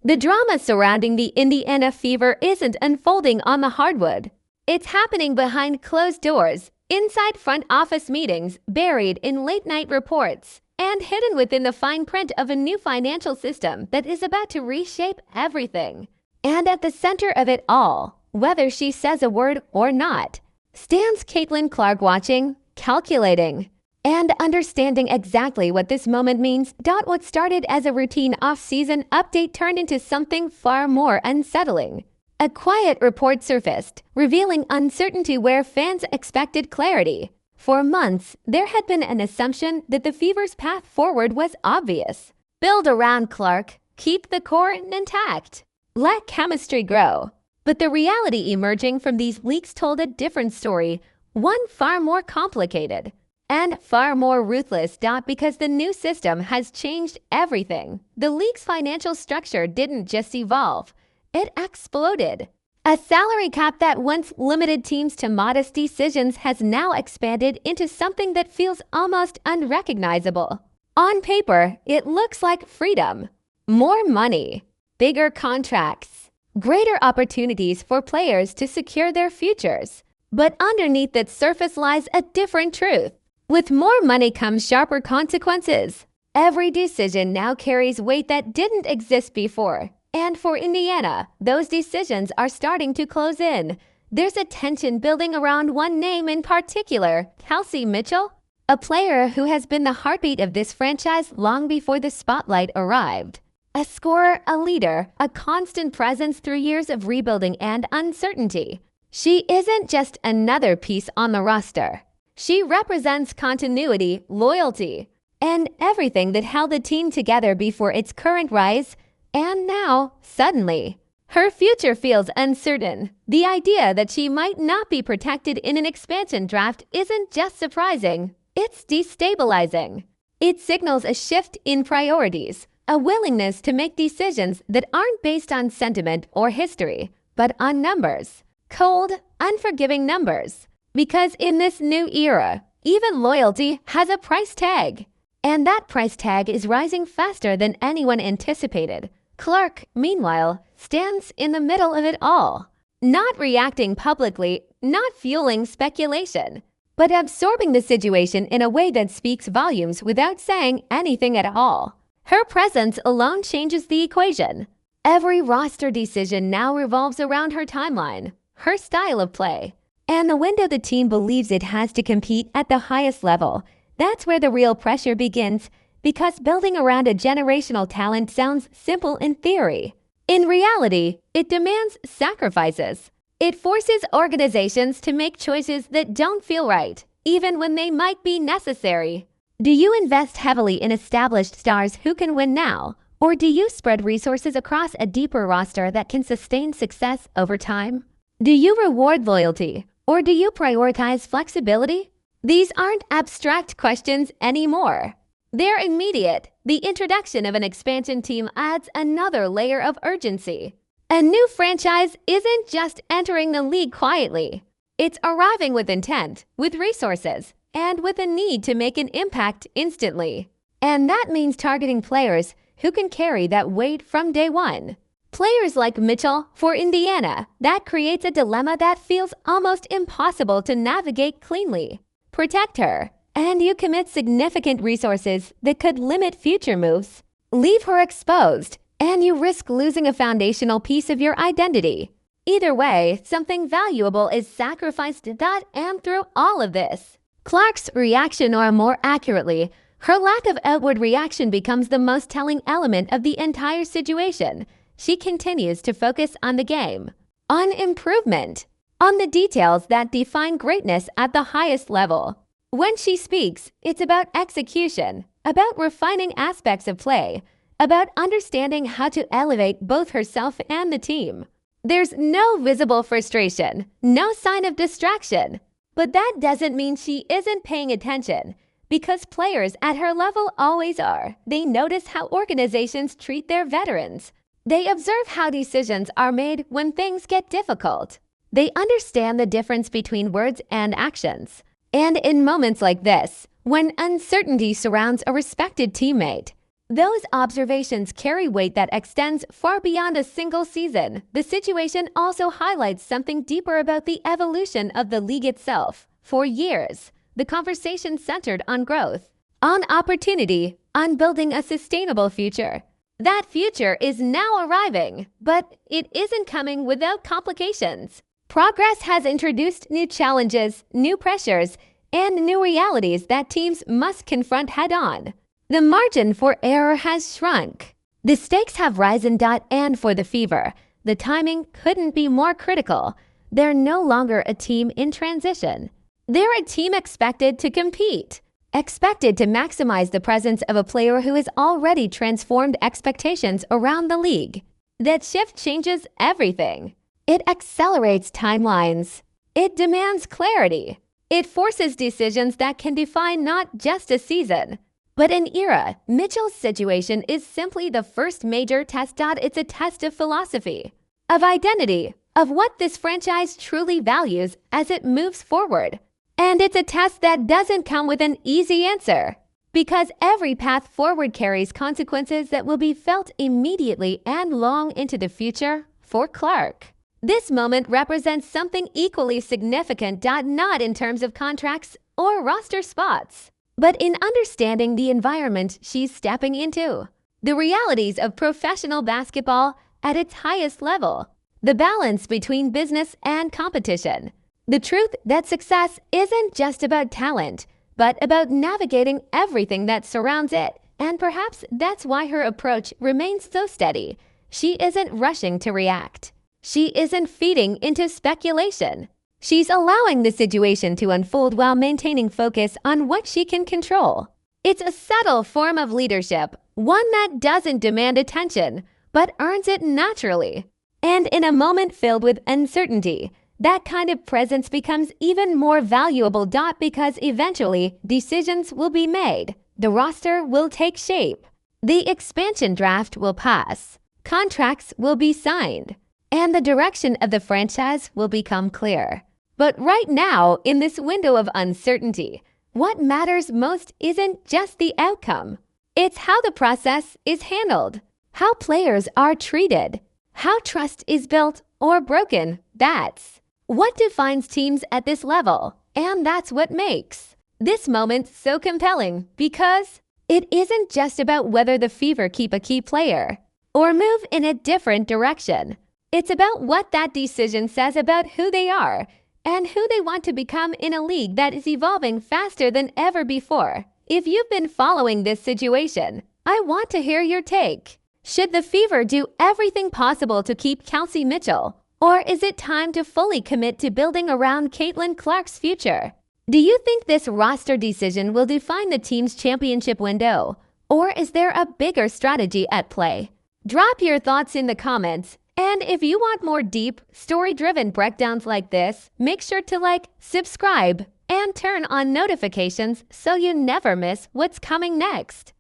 The drama surrounding the Indiana Fever isn't unfolding on the hardwood. It's happening behind closed doors, inside front office meetings, buried in late-night reports, and hidden within the fine print of a new financial system that is about to reshape everything. And at the center of it all, whether she says a word or not, stands Caitlin Clark, watching, calculating, and understanding exactly what this moment means. What started as a routine off-season update turned into something far more unsettling. A quiet report surfaced, revealing uncertainty where fans expected clarity. For months, there had been an assumption that the Fever's path forward was obvious. Build around Clark, keep the core intact, let chemistry grow. But the reality emerging from these leaks told a different story, one far more complicated and far more ruthless. Because the new system has changed everything. The league's financial structure didn't just evolve, it exploded. A salary cap that once limited teams to modest decisions has now expanded into something that feels almost unrecognizable. On paper, it looks like freedom, more money, bigger contracts, greater opportunities for players to secure their futures. But underneath that surface lies a different truth. With more money comes sharper consequences. Every decision now carries weight that didn't exist before. And for Indiana, those decisions are starting to close in. There's a tension building around one name in particular, Kelsey Mitchell, a player who has been the heartbeat of this franchise long before the spotlight arrived. A scorer, a leader, a constant presence through years of rebuilding and uncertainty. She isn't just another piece on the roster. She represents continuity, loyalty, and everything that held the team together before its current rise. And now, suddenly, her future feels uncertain. The idea that she might not be protected in an expansion draft isn't just surprising, it's destabilizing. It signals a shift in priorities, a willingness to make decisions that aren't based on sentiment or history, but on numbers. Cold, unforgiving numbers. Because in this new era, even loyalty has a price tag. And that price tag is rising faster than anyone anticipated. Clark, meanwhile, stands in the middle of it all, not reacting publicly, not fueling speculation, but absorbing the situation in a way that speaks volumes without saying anything at all. Her presence alone changes the equation. Every roster decision now revolves around her timeline, her style of play, and the window the team believes it has to compete at the highest level. That's where the real pressure begins. Because building around a generational talent sounds simple in theory. In reality, it demands sacrifices. It forces organizations to make choices that don't feel right, even when they might be necessary. Do you invest heavily in established stars who can win now? Or do you spread resources across a deeper roster that can sustain success over time? Do you reward loyalty? Or do you prioritize flexibility? These aren't abstract questions anymore. They're immediate. The introduction of an expansion team adds another layer of urgency. A new franchise isn't just entering the league quietly. It's arriving with intent, with resources, and with a need to make an impact instantly. And that means targeting players who can carry that weight from day one. Players like Mitchell for Indiana. That creates a dilemma that feels almost impossible to navigate cleanly. Protect her, and you commit significant resources that could limit future moves. Leave her exposed, and you risk losing a foundational piece of your identity. Either way, something valuable is sacrificed. And through all of this, Clark's reaction, or more accurately, her lack of outward reaction, becomes the most telling element of the entire situation. She continues to focus on the game, on improvement, on the details that define greatness at the highest level. When she speaks, it's about execution, about refining aspects of play, about understanding how to elevate both herself and the team. There's no visible frustration, no sign of distraction. But that doesn't mean she isn't paying attention, because players at her level always are. They notice how organizations treat their veterans. They observe how decisions are made when things get difficult. They understand the difference between words and actions. And in moments like this, when uncertainty surrounds a respected teammate, Those observations carry weight that extends far beyond a single season. The situation also highlights something deeper about the evolution of the league itself. For years, the conversation centered on growth, on opportunity, on building a sustainable future. That future is now arriving, but it isn't coming without complications. Progress has introduced new challenges, new pressures, and new realities that teams must confront head-on. The margin for error has shrunk. The stakes have risen, and for the Fever, the timing couldn't be more critical. They're no longer a team in transition. They're a team expected to compete, expected to maximize the presence of a player who has already transformed expectations around the league. That shift changes everything. It accelerates timelines. It demands clarity. It forces decisions that can define not just a season, but an era. Mitchell's situation is simply the first major test. It's a test of philosophy, of identity, of what this franchise truly values as it moves forward. And it's a test that doesn't come with an easy answer, because every path forward carries consequences that will be felt immediately and long into the future for Clark. This moment represents something equally significant, not in terms of contracts or roster spots, but in understanding the environment she's stepping into. The realities of professional basketball at its highest level. The balance between business and competition. The truth that success isn't just about talent, but about navigating everything that surrounds it. And perhaps that's why her approach remains so steady. She isn't rushing to react. She isn't feeding into speculation. She's allowing the situation to unfold while maintaining focus on what she can control. It's a subtle form of leadership, one that doesn't demand attention, but earns it naturally. And in a moment filled with uncertainty, that kind of presence becomes even more valuable. Because eventually, decisions will be made. The roster will take shape. The expansion draft will pass. Contracts will be signed. And the direction of the franchise will become clear. But right now, in this window of uncertainty, what matters most isn't just the outcome. It's how the process is handled, how players are treated, how trust is built or broken. That's what defines teams at this level. And that's what makes this moment so compelling, because it isn't just about whether the Fever keep a key player or move in a different direction. It's about what that decision says about who they are and who they want to become in a league that is evolving faster than ever before. If you've been following this situation, I want to hear your take. Should the Fever do everything possible to keep Kelsey Mitchell? Or is it time to fully commit to building around Caitlin Clark's future? Do you think this roster decision will define the team's championship window? Or is there a bigger strategy at play? Drop your thoughts in the comments. And if you want more deep, story-driven breakdowns like this, make sure to like, subscribe, and turn on notifications so you never miss what's coming next.